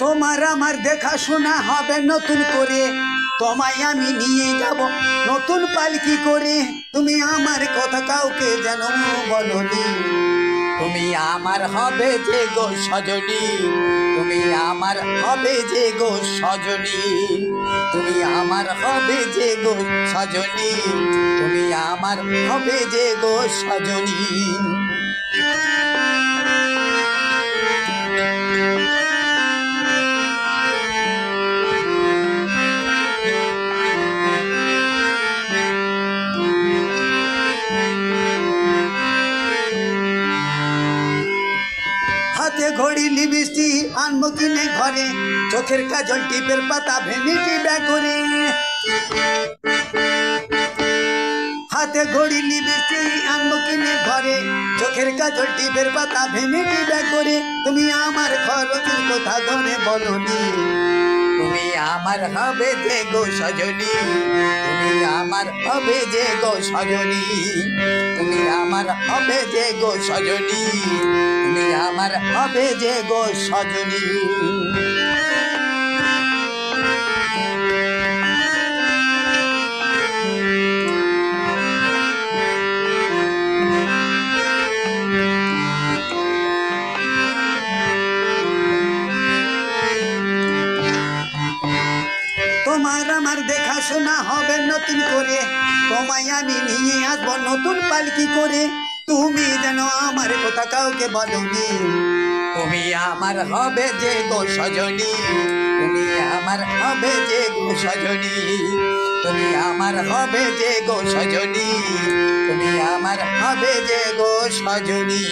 তোমার আমার দেখাশোনা হবে নতুন করে, তোমায় আমি নিয়ে যাব নতুন পালকি করে। তুমি আমার কথা কাউকে যেন বলনি, তুমি আমার হবে যে গো সজনী, তুমি আমার হবে যে গো সজনী, তুমি আমার হবে যে গো সজনী, তুমি আমার হবে যে গো সজনী। হাতে ঘড়ি লিপস্টিক আনবো কিনে ঘরে, চোখের কাজল টিপের পাতা ভ্যানিটি ব্যাগ করে। হাতে ঘড়ি লিপস্টিক আনবো কিনে ঘরে, চোখের কাজল টিপের পাতা ভ্যানিটি ব্যাগ করে। তুমি আমার খরচের কথা ধরে বলনি, তুমি আমার হবে যে গো সজনী, তুমি আমার হবে যে গো সজনী, তুমি আমার হবে যে গো সজনী, তুমি আমার হবে যে গো সজনী। তোমার আমার দেখাশোনা হবে নতুন করে, তোমায় আমি নিয়ে আসবো নতুন পালকি করে। তুমি যেন আমার কথা কাউকে বলনি, তুমি আমার হবে যে গো সজনী, তুমি আমার হবে যে গো সজনী, তুমি আমার হবে যে গো সজনী, তুমি আমার হবে যে গো সজনী।